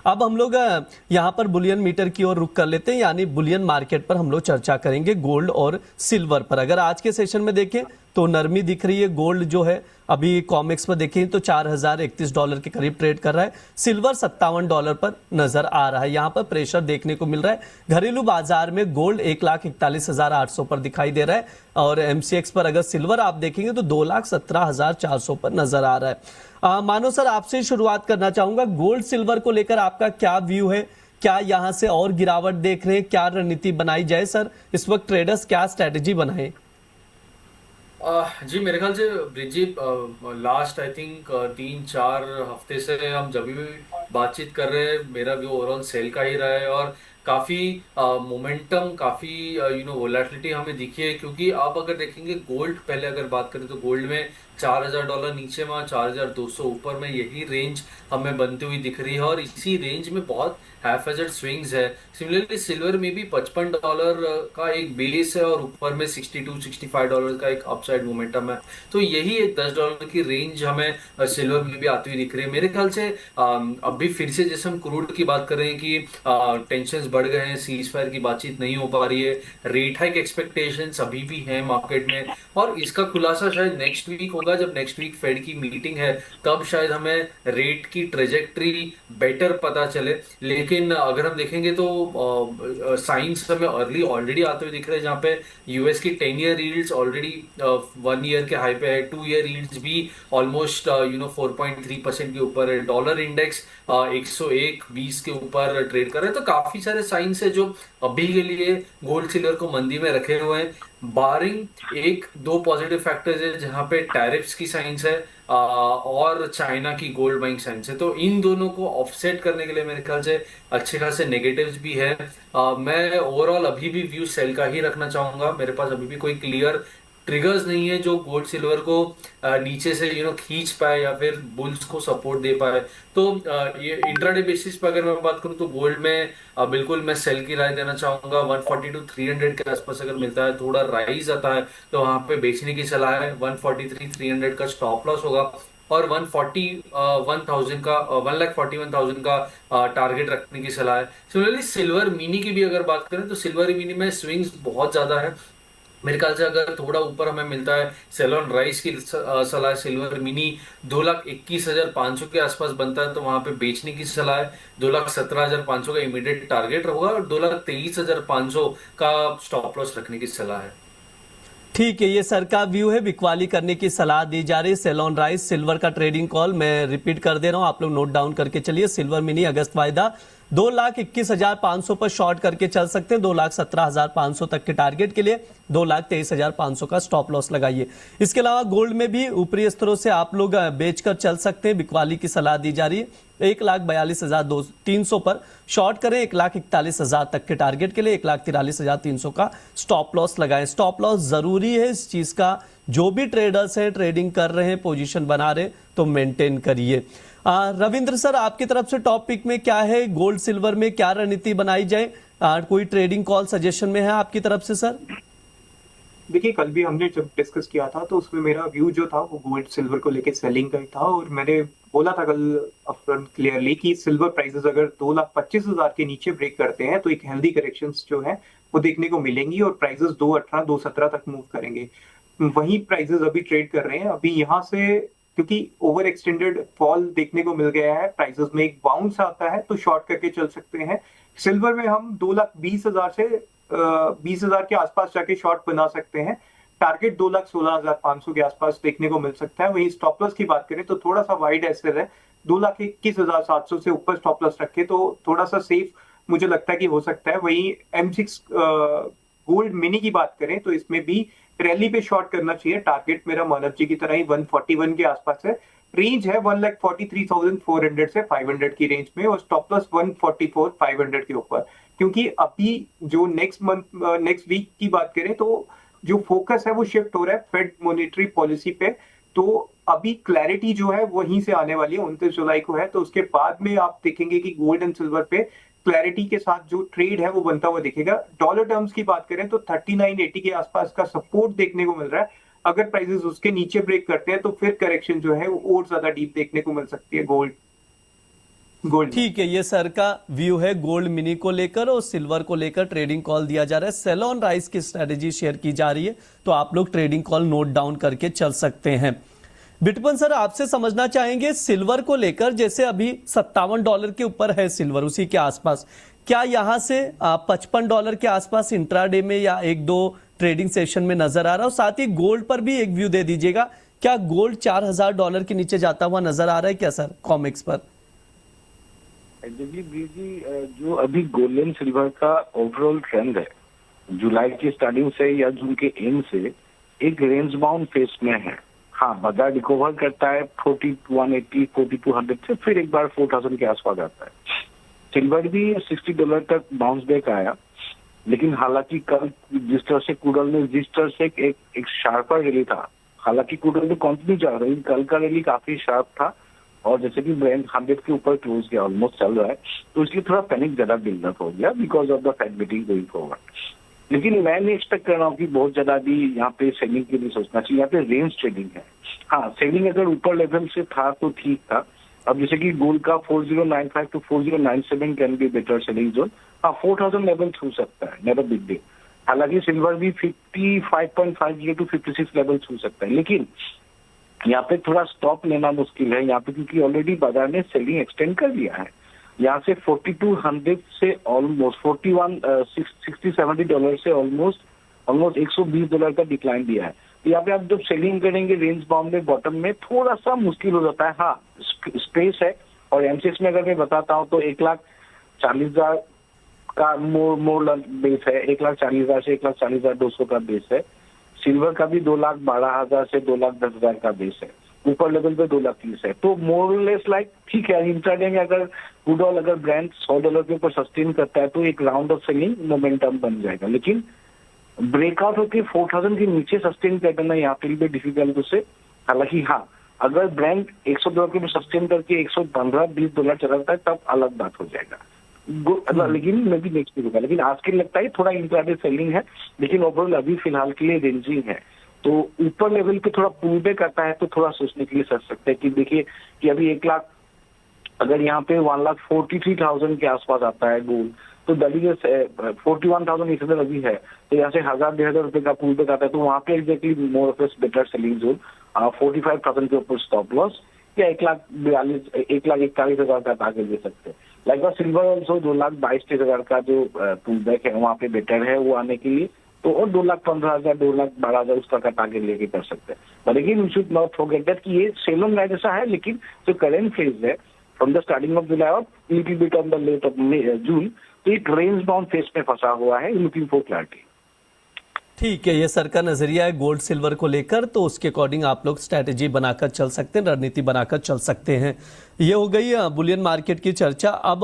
अब हम लोग यहाँ पर बुलियन मीटर की ओर रुख कर लेते हैं, यानी बुलियन मार्केट पर हम लोग चर्चा करेंगे गोल्ड और सिल्वर पर। अगर आज के सेशन में देखें तो नरमी दिख रही है। गोल्ड जो है अभी कॉमेक्स पर देखें तो $4031 के करीब ट्रेड कर रहा है। सिल्वर $57 पर नजर आ रहा है। यहाँ पर प्रेशर देखने को मिल रहा है। घरेलू बाजार में गोल्ड 1,41,800 पर दिखाई दे रहा है और एमसीएक्स पर अगर सिल्वर आप देखेंगे तो 2,17,400 पर नजर आ रहा है। मानो सर, आपसे शुरुआत करना चाहूंगा, गोल्ड सिल्वर को लेकर आपका क्या व्यू है? क्या यहां से और गिरावट देख रहे हैं? क्या रणनीति बनाई जाए सर? इस वक्त ट्रेडर्स क्या स्ट्रेटेजी बनाए? जी मेरे ख्याल से ब्रिजी लास्ट आई थिंक 3-4 हफ्ते से हम जब भी बातचीत कर रहे हैं, मेरा व्यू ओवरऑल सेल का ही रहा है। और काफी मोमेंटम, काफी वोलेटिलिटी हमें दिखी है। क्योंकि आप अगर देखेंगे गोल्ड, पहले अगर बात करें तो गोल्ड में $4,000 नीचे में, 4,200 ऊपर में, यही रेंज हमें बनती हुई दिख रही है। और इसी रेंज में बहुत हैफेजर्ड स्विंग्स है। सिमिलरली सिल्वर में भी $55 का एक बेस है और ऊपर में $62-65 का एक अपसाइड मोमेंटम है। तो यही एक $10 की रेंज हमें सिल्वर में भी आती हुई दिख रही है। मेरे ख्याल से अभी फिर से जैसे हम क्रूड की बात कर रहे हैं कि टेंशन बढ़ गए हैं, सीज फायर की बातचीत नहीं हो पा रही है, रेट हाइक एक्सपेक्टेशंस अभी भी हैं मार्केट में। और इसका खुलासा शायद नेक्स्ट वीक होगा, जब नेक्स्ट वीक फेड की मीटिंग है, तब शायद हमें रेट की ट्रेजेक्ट्री बेटर पता चले। लेकिन अगर हम देखेंगे तो साइंस हमें अर्ली ऑलरेडी आते हुए दिख रहे हैं, जहाँ पे यूएस की 10 ईयर यील्ड्स ऑलरेडी 1 ईयर के हाई पे है, 2 ईयर यील्ड्स भी ऑलमोस्ट 4.3% के ऊपर है। डॉलर इंडेक्स 101.20 के ऊपर ट्रेड कर रहे हैं। तो काफी सारे साइंस है जो अभी के लिए गोल्ड सिल्वर को मंदी में रखे हुए हैं। बारिंग एक दो पॉजिटिव फैक्टर्स है, जहां पे टैरिफ्स की साइंस है और चाइना की गोल्ड बाइंग साइंस है। तो इन दोनों को ऑफसेट करने के लिए मेरे ख्याल से अच्छे खासे नेगेटिव्स भी है। मैं ओवरऑल अभी भी व्यू सेल का ही रखना चाहूंगा। मेरे पास अभी भी कोई क्लियर ट्रिगर्स नहीं है जो गोल्ड सिल्वर को नीचे से खींच पाए या फिर बुल्स को सपोर्ट दे पाए। तो ये इंट्राडे बेसिस पर अगर मैं बात करूं तो गोल्ड में बिल्कुल मैं सेल की राय देना चाहूंगा। 142-300 के आसपास अगर मिलता है, थोड़ा राइज आता है, तो वहां पे बेचने की सलाह है। 143-300 का स्टॉप लॉस होगा और 141,000 का 1,41,000 का टारगेट रखने की सलाह है। सिमिलरली सिल्वर मिनी की भी अगर बात करें तो सिल्वर मिनी में स्विंग्स बहुत ज्यादा है। मेरे ख्याल से अगर थोड़ा ऊपर हमें मिलता है, सेलोन राइस की सलाह, सिल्वर मिनी 2,21,500 के आसपास बनता है, तो वहां पे बेचने की सलाह है। 2,17,500 का इमीडिएट टारगेट होगा और 2,23,500 का स्टॉप लॉस रखने की सलाह है। ठीक है, ये सर का व्यू है। बिकवाली करने की सलाह दी जा रही है। सेलोन राइस सिल्वर का ट्रेडिंग कॉल मैं रिपीट कर दे रहा हूं, आप लोग नोट डाउन करके चलिए। सिल्वर मिनी अगस्त वायदा 2,21,500 पर शॉर्ट करके चल सकते हैं। 2,17,500 तक के टारगेट के लिए 2,23,500 का स्टॉप लॉस लगाइए। इसके अलावा गोल्ड में भी ऊपरी स्तरों से आप लोग बेचकर चल सकते हैं। बिकवाली की सलाह दी जा रही है। 1,42,300 पर शॉर्ट करें। 1,41,000 तक के टारगेट के लिए 1,43,300 का स्टॉप लॉस लगाएं। स्टॉप लॉस जरूरी है इस चीज का। जो भी ट्रेडर्स हैं, ट्रेडिंग कर रहे हैं, पोजीशन बना रहे, तो मेंटेन करिए। रविंद्र सर, आपकी तरफ से टॉपिक में क्या है? गोल्ड सिल्वर में क्या रणनीति बनाई जाए? कोई ट्रेडिंग कॉल सजेशन में है आपकी तरफ से सर? देखिए, कल भी हमने जब डिस्कस किया था तो उसमें मेरा व्यू जो था वो गोल्ड सिल्वर को लेके सेलिंग का ही था। और मैंने बोला था कल अपफ्रंट क्लियरली कि सिल्वर प्राइसेस अगर 2,25,000 के नीचे ब्रेक करते हैं तो एक हेल्दी करेक्शंस जो है वो देखने को मिलेंगी और प्राइसेस 2,18-2,17 तक मूव करेंगे। वही प्राइसेस अभी ट्रेड कर रहे हैं। अभी यहाँ से क्योंकि ओवर एक्सटेंडेड फॉल देखने को मिल गया है, प्राइसेस में एक बाउंस आता है तो शॉर्ट करके चल सकते हैं। सिल्वर में हम 2,20,000 से 20,000 के आसपास जाके शॉर्ट बना सकते हैं। टारगेट 2,16,500 के आसपास देखने को मिल सकता है। वहीं स्टॉप लॉस की बात करें तो थोड़ा सा वाइड एसएल है, 2,21,700 से ऊपर स्टॉप लॉस रखे तो थोड़ा सा सेफ मुझे लगता है कि हो सकता है। वहीं M6 गोल्ड मिनी की बात करें तो इसमें भी रैली पे शॉर्ट करना चाहिए। टारगेट मेरा मानव जी की तरह ही 141 के आसपास है। रेंज है 1,43,400 से 500 की रेंज में और स्टॉप लॉस 144,500 के ऊपर। क्योंकि अभी जो नेक्स्ट वीक की बात करें तो जो फोकस है वो शिफ्ट हो रहा है फेड मॉनेटरी पॉलिसी पे। तो अभी क्लैरिटी जो है वहीं से आने वाली है, 29 जुलाई को है। तो उसके बाद में आप देखेंगे कि गोल्ड एंड सिल्वर पे क्लैरिटी के साथ जो ट्रेड है वो बनता हुआ दिखेगा। डॉलर टर्म्स की बात करें तो 3980 के आसपास का सपोर्ट देखने को मिल रहा है। अगर प्राइसेस उसके नीचे ब्रेक करते हैं तो फिर करेक्शन जो है वो और ज्यादा डीप देखने को मिल सकती है गोल्ड। गोल्ड। ठीक है, ये सर का व्यू है गोल्ड मिनी को लेकर और सिल्वर को लेकर ट्रेडिंग कॉल दिया जा रहा है। सेल ऑन राइस की स्ट्रेटेजी शेयर की जा रही है, तो आप लोग ट्रेडिंग कॉल नोट डाउन करके चल सकते हैं। बिटपन सर, आपसे समझना चाहेंगे सिल्वर को लेकर, जैसे अभी $57 के ऊपर है सिल्वर, उसी के आसपास, क्या यहां से $55 के आसपास इंट्राडे में या एक दो ट्रेडिंग सेशन में नजर आ रहा है? और साथ ही गोल्ड पर भी एक व्यू दे दीजिएगा, क्या गोल्ड $4000 के नीचे जाता हुआ नजर आ रहा है क्या सर कॉमिक्स पर? जी जो अभी गोल्ड एंड सिल्वर का ओवरऑल ट्रेंड है, जुलाई की स्टार्टिंग से या जून के एंड से एक रेंज बाउंड फेस में है। हाँ, बाजार रिकवर करता है 4180, 4200 से, फिर एक बार 4000 के आसपास आता है। सिल्वर भी $60 तक बाउंस बैक आया, लेकिन हालांकि कल जिस तरह से क्रूड ऑयल में जिस तरह से एक शार्पर रैली था, हालांकि क्रूड ऑयल में कंटिन्यू चल रहा है, कल का रैली काफी शार्प था और जैसे कि ब्रेंट 100 के ऊपर क्लोज किया, ऑलमोस्ट चल रहा है, तो इसलिए थोड़ा पैनिक ज्यादा बिल्डअप हो गया because of the Fed meeting going forward. लेकिन मैं नहीं एक्सपेक्ट कर रहा हूँ कि बहुत ज्यादा भी यहाँ पे सेलिंग के लिए सोचना चाहिए। यहाँ पे रेंज ट्रेडिंग है। हाँ, सेलिंग अगर ऊपर लेवल से था तो ठीक था। अब जैसे कि गोल्ड का 4095 to 4097 can be better selling zone. हाँ, 4000 लेवल छू सकता है, नेवर बिग डील। हालांकि सिल्वर भी 5550 टू 56 लेवल छू सकता है, लेकिन यहाँ पे थोड़ा स्टॉप लेना मुश्किल है यहाँ पे, क्योंकि ऑलरेडी बाजार ने सेलिंग एक्सटेंड कर लिया है। यहाँ से 4200 से ऑलमोस्ट $60-70 से ऑलमोस्ट $120 का डिक्लाइन दिया है। तो यहाँ पे आप जब सेलिंग करेंगे रेंज बाउंड में बॉटम में थोड़ा सा मुश्किल हो जाता है। हाँ, स्पेस है। और एमसीएक्स में अगर मैं बताता हूँ तो 1,40,000 का मोर बेस है, 1,40,000 से 1,40,200 का बेस है। सिल्वर का भी 2,12,000 से 2,10,000 का बेस है। ऊपर लेवल पे 2,30,000 है। तो मोरलेस लाइक ठीक है, इंट्राडे में अगर क्रूड ऑयल अगर ब्रांड $100 के ऊपर सस्टेन करता है तो एक राउंड ऑफ सेलिंग मोमेंटम बन जाएगा, लेकिन ब्रेकआउट होकर 4000 के नीचे सस्टेन करना यहाँ पे भी डिफिकल्ट उसे। हालांकि हाँ, अगर ब्रांड $100 के ऊपर सस्टेन करके $115-20 चला जाता है तब अलग बात हो जाएगा। लेकिन मैं भी नेक्स्ट वीक होगा, लेकिन आज के लगता है थोड़ा इंट्राडे सेलिंग है, लेकिन ओवरऑल अभी फिलहाल के लिए रेंजिंग है। तो ऊपर लेवल पे थोड़ा पुल बैक आता है तो थोड़ा सोचने के लिए सोच सकते हैं कि देखिए कि अभी 1 लाख अगर यहाँ पे 1,43,000 के आसपास आता है गोल्ड, तो दिल्ली से 41,800 अभी है, तो यहाँ से 1,000-1,500 रुपए का पुल बैक आता है, तो वहाँ पे exactly more of better selling zone 45,000 के ऊपर स्टॉप लॉस या 1,41,000 का टारगेट दे सकते हैं। लाइक सिल्वर ऑल्सो 2,22,000 का जो पुल बैक है वहाँ पे बेटर है वो आने के लिए, तो और 2,15,000 2,12,000 उसका का टारगेट लेके कर सकते हैं। लेकिन you should not forget that कि ये सेल ऑन राइज ऐसा है, लेकिन जो करेंट फेज है from the starting of July और little bit on the late of June, तो एक रेंज बाउंड फेज में फंसा हुआ है, लुकिंग फॉर क्लैरिटी। ठीक है, ये सर का नजरिया है गोल्ड सिल्वर को लेकर, तो उसके अकॉर्डिंग आप लोग स्ट्रैटेजी बनाकर चल सकते हैं, रणनीति बनाकर चल सकते हैं। ये हो गई बुलियन मार्केट की चर्चा। अब